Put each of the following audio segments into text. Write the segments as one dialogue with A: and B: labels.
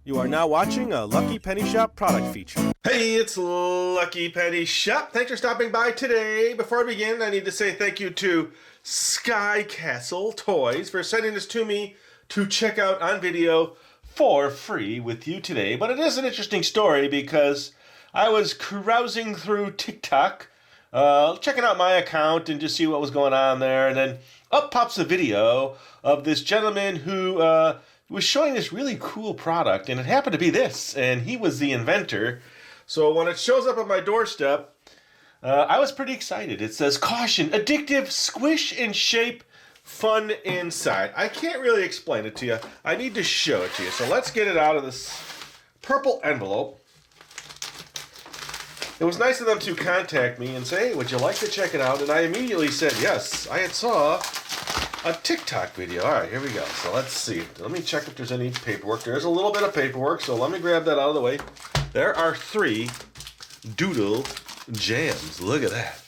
A: You are now watching a Lucky Penny Shop product feature.
B: Hey, it's Lucky Penny Shop. Thanks for stopping by today. Before I begin, I need to say thank you to Sky Castle Toys for sending this to me to check out on video for free with you today. But it is an interesting story because I was carousing through TikTok, checking out my account and just see what was going on there, and then up pops a video of this gentleman who was showing this really cool product, and it happened to be this, and he was the inventor. So when it shows up on my doorstep, I was pretty excited. It says, "Caution, addictive, squish and shape, fun inside." I can't really explain it to you. I need to show it to you. So let's get it out of this purple envelope. It was nice of them to contact me and say, "Hey, would you like to check it out?" And I immediately said yes. I had saw a TikTok video. All right, here we go. So let's see. Let me check if there's any paperwork. There's a little bit of paperwork, so let me grab that out of the way. There are 3 Doodle Jamz. Look at that.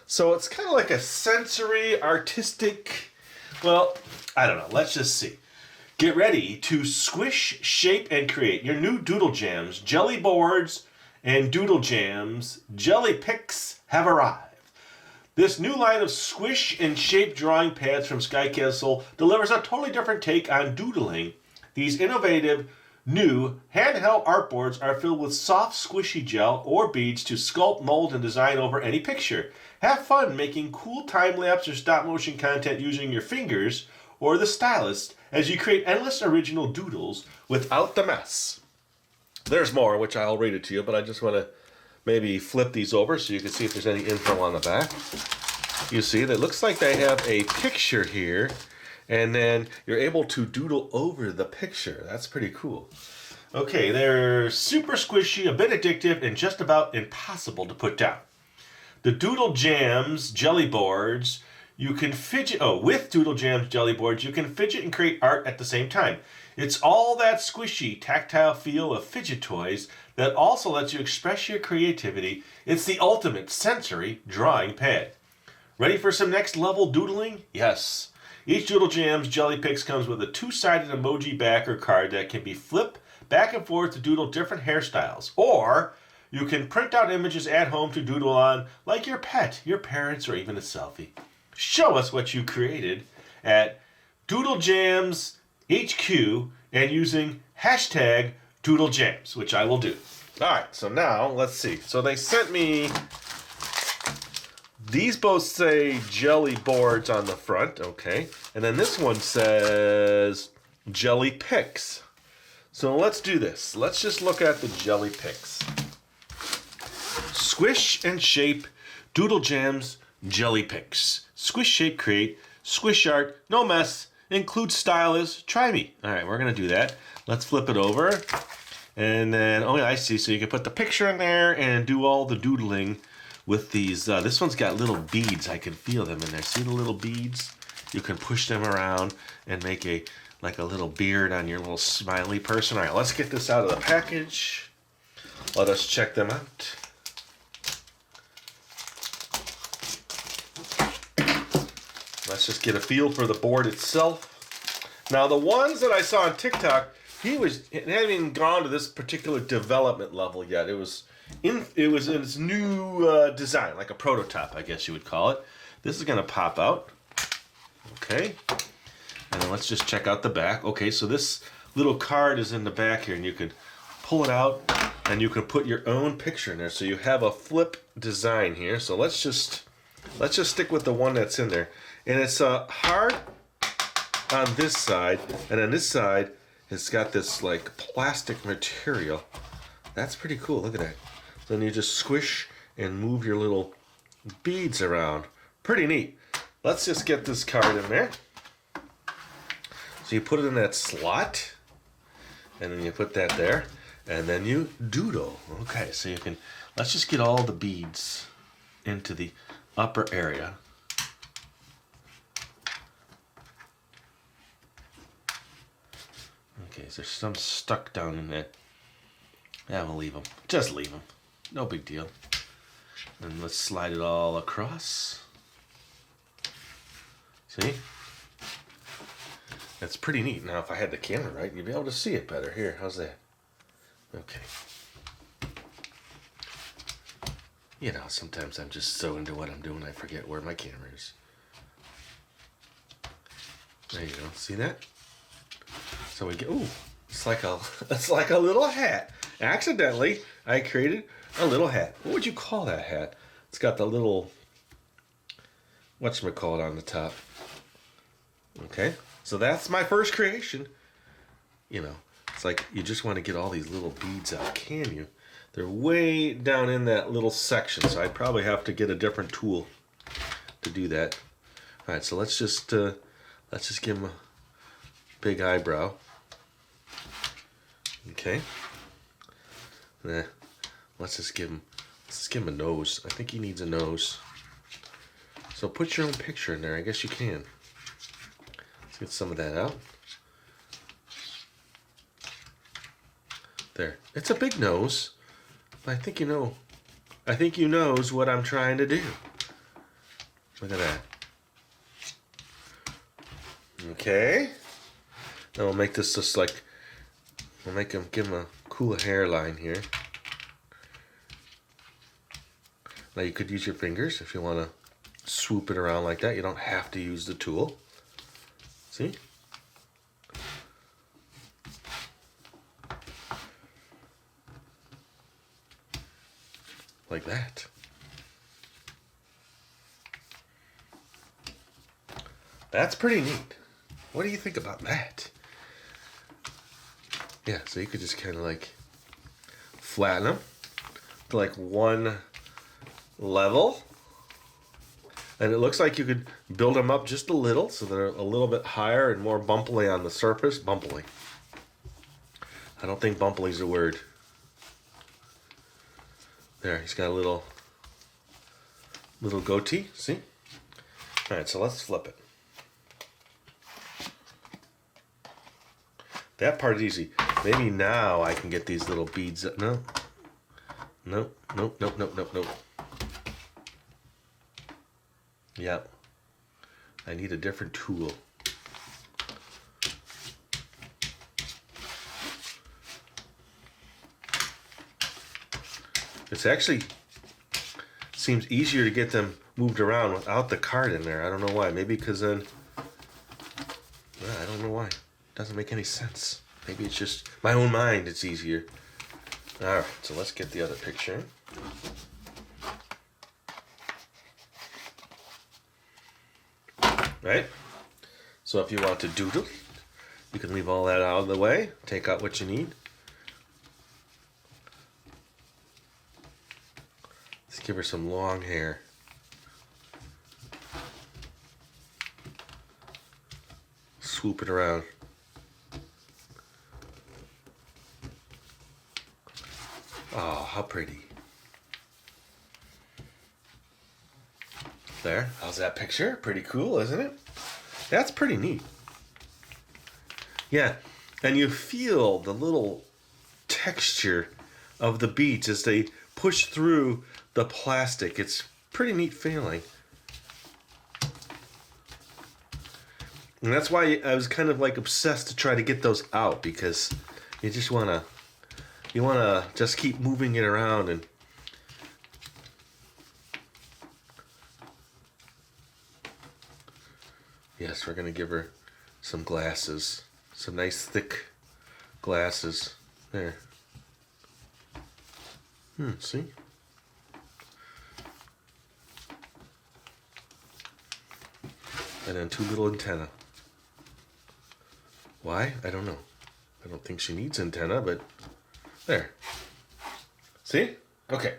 B: So it's kind of like a sensory, artistic, well, I don't know. Let's just see. Get ready to squish, shape, and create. Your new Doodle Jamz JellyBoards and Doodle Jamz JellyPics have arrived. This new line of squish and shape drawing pads from Sky Castle delivers a totally different take on doodling. These innovative, new, handheld artboards are filled with soft, squishy gel or beads to sculpt, mold, and design over any picture. Have fun making cool time-lapse or stop-motion content using your fingers or the stylus as you create endless original doodles without the mess. There's more, which I'll read it to you, but I just want to maybe flip these over so you can see if there's any info on the back. You see, that looks like they have a picture here, and then you're able to doodle over the picture. That's pretty cool. Okay, they're super squishy, a bit addictive, and just about impossible to put down. The Doodle Jamz JellyBoards, you can fidget, with Doodle Jamz JellyBoards, you can fidget and create art at the same time. It's all that squishy, tactile feel of fidget toys that also lets you express your creativity. It's the ultimate sensory drawing pad. Ready for some next level doodling? Yes. Each Doodle Jamz JellyPics comes with a 2-sided emoji back or card that can be flipped back and forth to doodle different hairstyles. Or you can print out images at home to doodle on, like your pet, your parents, or even a selfie. Show us what you created at Doodle Jamz HQ and using hashtag Doodle Jamz, which I will do. All right, so now let's see. So they sent me, these both say JellyBoards on the front, okay, and then this one says JellyPics. So let's do this. Let's just look at the JellyPics. Squish and shape, Doodle Jamz JellyPics. Squish, shape, create, squish art, no mess, include stylus, try me. All right, we're gonna do that. Let's flip it over. And then, oh yeah, I see. So you can put the picture in there and do all the doodling with these. This one's got little beads. I can feel them in there. See the little beads? You can push them around and make like a little beard on your little smiley person. All right, let's get this out of the package. Let us check them out. Let's just get a feel for the board itself. Now, the ones that I saw on TikTok, it hadn't even gone to this particular development level yet. It was in its new design, like a prototype, I guess you would call it. This is going to pop out. Okay. And then let's just check out the back. Okay, so this little card is in the back here, and you can pull it out, and you can put your own picture in there. So you have a flip design here. So let's just stick with the one that's in there. And it's hard on this side, and on this side, it's got this like plastic material. That's pretty cool. Look at that. Then you just squish and move your little beads around. Pretty neat. Let's just get this card in there. So you put it in that slot, and then you put that there, and then you doodle. Okay, so you can, let's just get all the beads into the upper area. Okay, so there's some stuck down in there. Yeah, we'll leave them. Just leave them. No big deal. And let's slide it all across. See? That's pretty neat. Now, if I had the camera right, you'd be able to see it better. Here, how's that? Okay. You know, sometimes I'm just so into what I'm doing I forget where my camera is. There you go. See that? So we get, ooh, it's like a little hat. Accidentally, I created a little hat. What would you call that hat? It's got the little, whatchamacallit on the top. Okay, so that's my first creation. You know, it's like you just want to get all these little beads out, can you? They're way down in that little section, so I'd probably have to get a different tool to do that. All right, so let's just give him a big eyebrow. Okay. Let's just give him a nose. I think he needs a nose. So put your own picture in there. I guess you can. Let's get some of that out. There. It's a big nose. But I think you knows what I'm trying to do. Look at that. Okay. Now we'll make this just like, give him a cool hairline here. Now you could use your fingers if you want to swoop it around like that. You don't have to use the tool. See? Like that. That's pretty neat. What do you think about that? Yeah, so you could just kind of like flatten them to like one level. And it looks like you could build them up just a little so they're a little bit higher and more bumpily on the surface. Bumpily. I don't think bumpily is a word. There, he's got a little goatee, see? All right, so let's flip it. That part is easy. Maybe now I can get these little beads. No. Nope. Yep. I need a different tool. It's actually seems easier to get them moved around without the card in there. I don't know why. Maybe because then, I don't know why. Doesn't make any sense. Maybe it's just my own mind. It's easier. All right, so let's get the other picture. Right? So if you want to doodle, you can leave all that out of the way. Take out what you need. Let's give her some long hair. Swoop it around. Oh, how pretty. There, how's that picture? Pretty cool, isn't it? That's pretty neat. Yeah, and you feel the little texture of the beads as they push through the plastic. It's pretty neat feeling. And that's why I was kind of like obsessed to try to get those out, because you just want to just keep moving it around. And yes, we're going to give her some glasses, some nice thick glasses. There. See? And then two little antennae. Why? I don't know. I don't think she needs antenna, but there. See? Okay.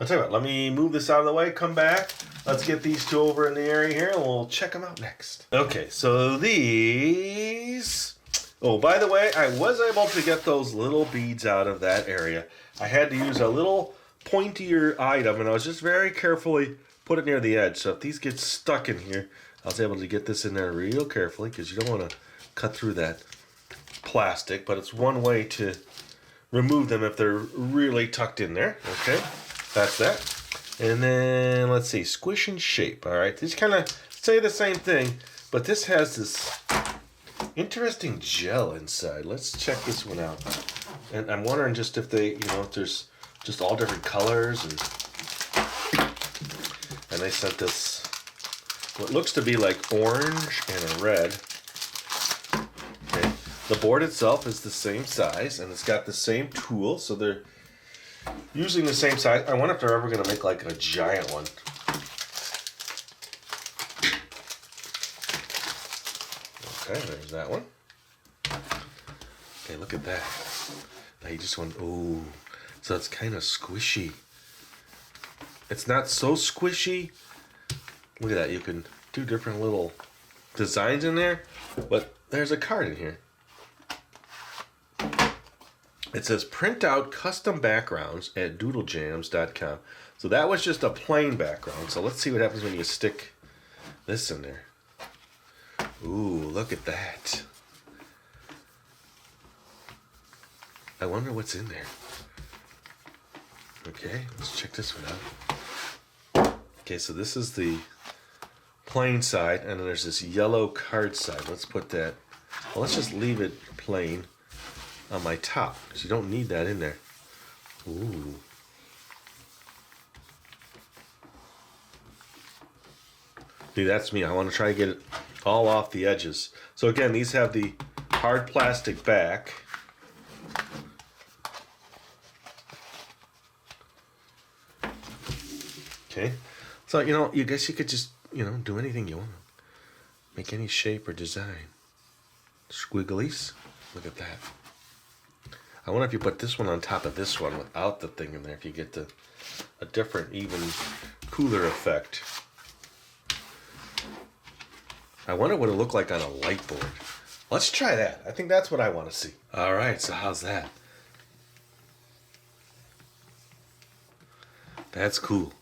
B: I'll tell you what, let me move this out of the way, come back. Let's get these two over in the area here, and we'll check them out next. Okay, so these... Oh, by the way, I was able to get those little beads out of that area. I had to use a little pointier item, and I was just very carefully put it near the edge. So if these get stuck in here, I was able to get this in there real carefully, because you don't want to cut through that plastic, but it's one way to remove them if they're really tucked in there. Okay, that's that. And then let's see, squish and shape. All right, these kind of say the same thing, but this has this interesting gel inside. Let's check this one out. And I'm wondering just if they, if there's just all different colors, and they sent this what looks to be like orange and a red. Okay. The board itself is the same size, and it's got the same tool, so they're using the same size. I wonder if they're ever going to make like a giant one. Okay, there's that one. Okay, look at that. Now you just went, oh, so it's kind of squishy. It's not so squishy. Look at that, you can do different little designs in there, but there's a card in here. It says print out custom backgrounds at doodlejamz.com. So that was just a plain background. So let's see what happens when you stick this in there. Ooh, look at that. I wonder what's in there. Okay, let's check this one out. Okay, so this is the plain side, and then there's this yellow card side. Let's put that, well, let's just leave it plain on my top, because you don't need that in there. Ooh. See, that's me. I want to try to get it all off the edges. So again, these have the hard plastic back. Okay. So, you guess you could just, do anything you want. Make any shape or design. Squigglies. Look at that. I wonder if you put this one on top of this one without the thing in there, if you get a different, even cooler effect. I wonder what it looked like on a light board. Let's try that. I think that's what I want to see. All right, so how's that? That's cool.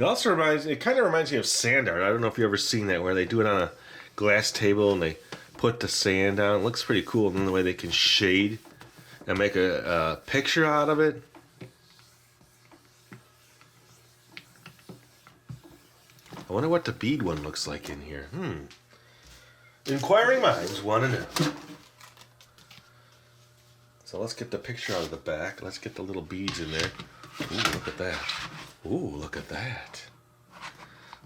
B: It kind of reminds me of sand art. I don't know if you've ever seen that, where they do it on a glass table and they put the sand down. It looks pretty cool, and then the way they can shade and make a picture out of it. I wonder what the bead one looks like in here. Inquiring minds want to know. So let's get the picture out of the back. Let's get the little beads in there. Ooh, look at that. Ooh, look at that.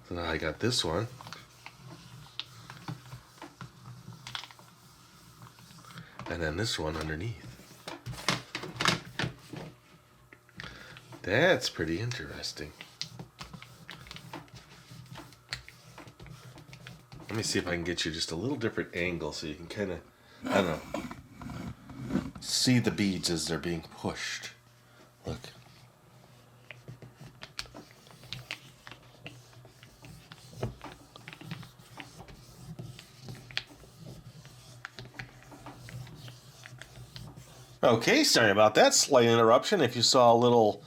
B: So now I got this one. And then this one underneath. That's pretty interesting. Let me see if I can get you just a little different angle so you can kind of, I don't know, see the beads as they're being pushed. Look. Okay, sorry about that slight interruption. If you saw a little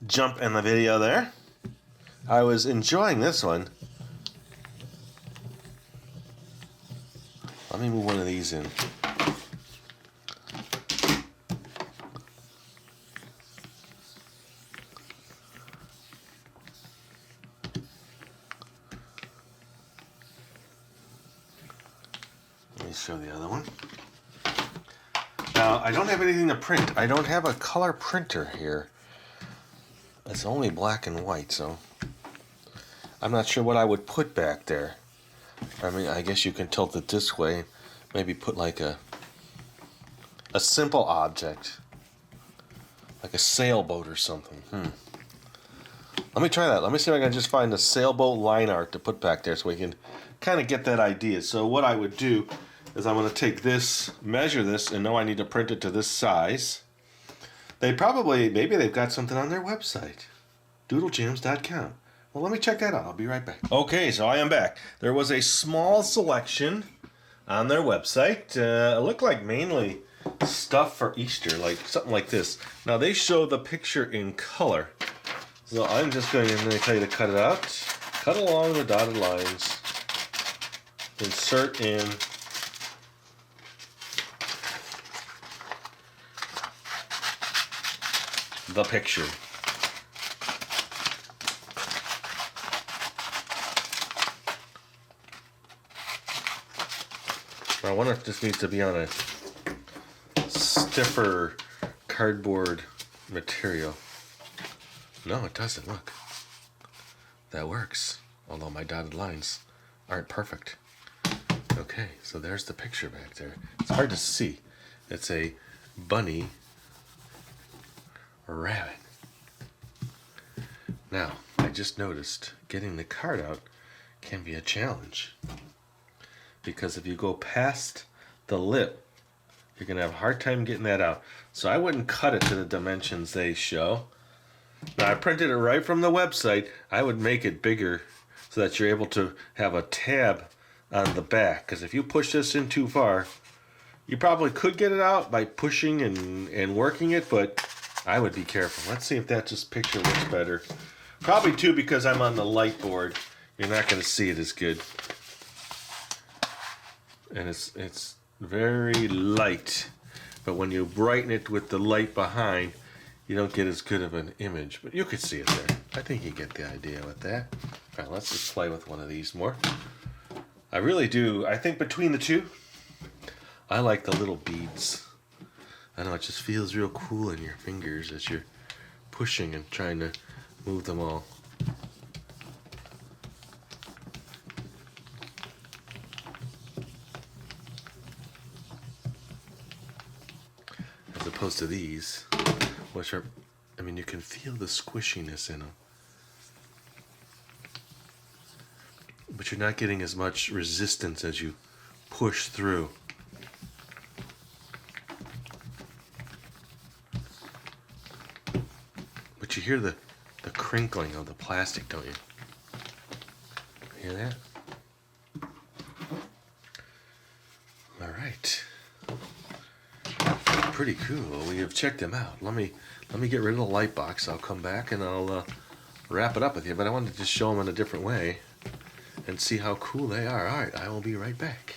B: jump in the video there, I was enjoying this one. Let me move one of these in. Let me show the other one. Now, I don't have anything to print. I don't have a color printer here. It's only black and white, so I'm not sure what I would put back there. I mean, I guess you can tilt it this way. Maybe put like a simple object. Like a sailboat or something. Let me try that. Let me see if I can just find a sailboat line art to put back there so we can kind of get that idea. So what I would do is I'm going to take this, measure this, and know I need to print it to this size. Maybe they've got something on their website. doodlejamz.com. Well, let me check that out. I'll be right back. Okay, so I am back. There was a small selection on their website. It looked like mainly stuff for Easter, like something like this. Now, they show the picture in color. So I'm just going to tell you to cut it out. Cut along the dotted lines. Insert in the picture. I wonder if this needs to be on a stiffer cardboard material. No, it doesn't. Look. That works. Although my dotted lines aren't perfect. Okay, so there's the picture back there. It's hard to see. It's a bunny rabbit. Now, I just noticed getting the card out can be a challenge. Because if you go past the lip, you're going to have a hard time getting that out. So I wouldn't cut it to the dimensions they show. Now, I printed it right from the website. I would make it bigger so that you're able to have a tab on the back. Because if you push this in too far, you probably could get it out by pushing and working it, but I would be careful. Let's see if that just picture looks better. Probably too, because I'm on the light board, you're not going to see it as good. And it's very light, but when you brighten it with the light behind, you don't get as good of an image, but you could see it there. I think you get the idea with that. All right, let's just play with one of these more. I really do. I think between the two, I like the little beads. I know it just feels real cool in your fingers as you're pushing and trying to move them all. As opposed to these, which are, I mean, you can feel the squishiness in them. But you're not getting as much resistance as you push through. But you hear the crinkling of the plastic, don't you? Hear that? All right. Pretty cool. We have checked them out. Let me get rid of the light box. I'll come back and I'll wrap it up with you. But I wanted to just show them in a different way and see how cool they are. All right, I will be right back.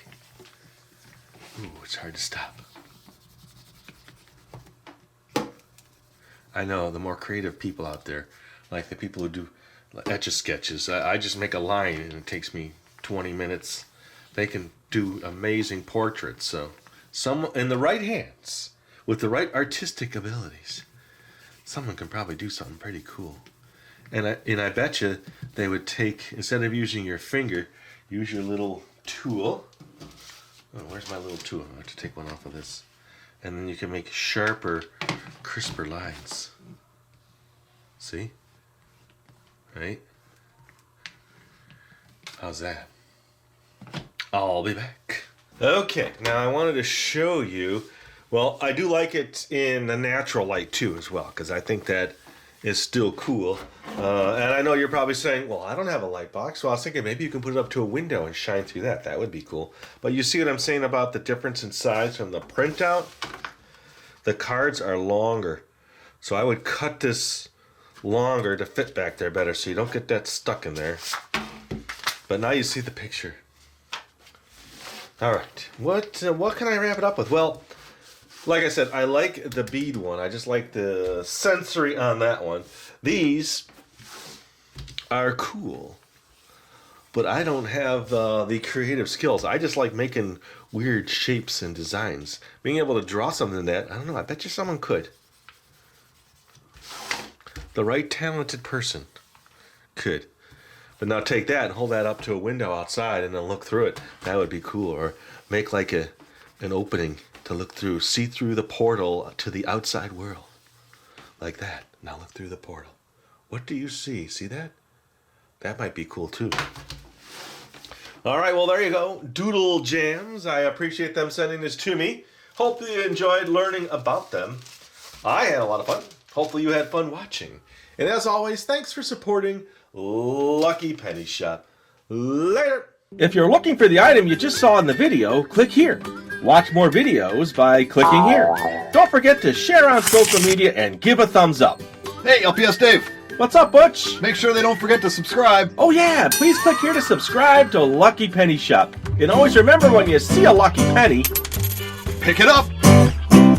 B: Ooh, it's hard to stop. I know the more creative people out there, like the people who do etch-a-sketches. I just make a line and it takes me 20 minutes. They can do amazing portraits. So, some in the right hands, with the right artistic abilities, someone can probably do something pretty cool. And I bet you they would take, instead of using your finger, use your little tool. Oh, where's my little tool? I have to take one off of this. And then you can make sharper, crisper lines. See? Right? How's that? I'll be back. Okay, now I wanted to show you, well, I do like it in the natural light too as well, because I think that is still cool. And I know you're probably saying, well, I don't have a light box. Well, I was thinking maybe you can put it up to a window and shine through that. That would be cool. But you see what I'm saying about the difference in size from the printout? The cards are longer. So I would cut this longer to fit back there better so you don't get that stuck in there. But now you see the picture. All right, what can I wrap it up with? Well, like I said, I like the bead one. I just like the sensory on that one. These are cool, but I don't have the creative skills. I just like making weird shapes and designs. Being able to draw something in that, I don't know, I bet you someone could. The right talented person could. But now take that and hold that up to a window outside and then look through it. That would be cool. Or make like an opening to look through. See through the portal to the outside world. Like that. Now look through the portal. What do you see? See that? That might be cool too. All right, well, there you go. Doodle Jamz. I appreciate them sending this to me. Hope you enjoyed learning about them. I had a lot of fun. Hopefully you had fun watching. And as always, thanks for supporting Lucky Penny Shop. Later.
C: If you're looking for the item you just saw in the video, click here. Watch more videos by clicking here. Don't forget to share on social media and give a thumbs up.
D: Hey, LPS-Dave.
C: What's up, Butch?
D: Make sure they don't forget to subscribe.
C: Oh yeah, please click here to subscribe to Lucky Penny Shop. And always remember, when you see a lucky penny,
D: Pick it up.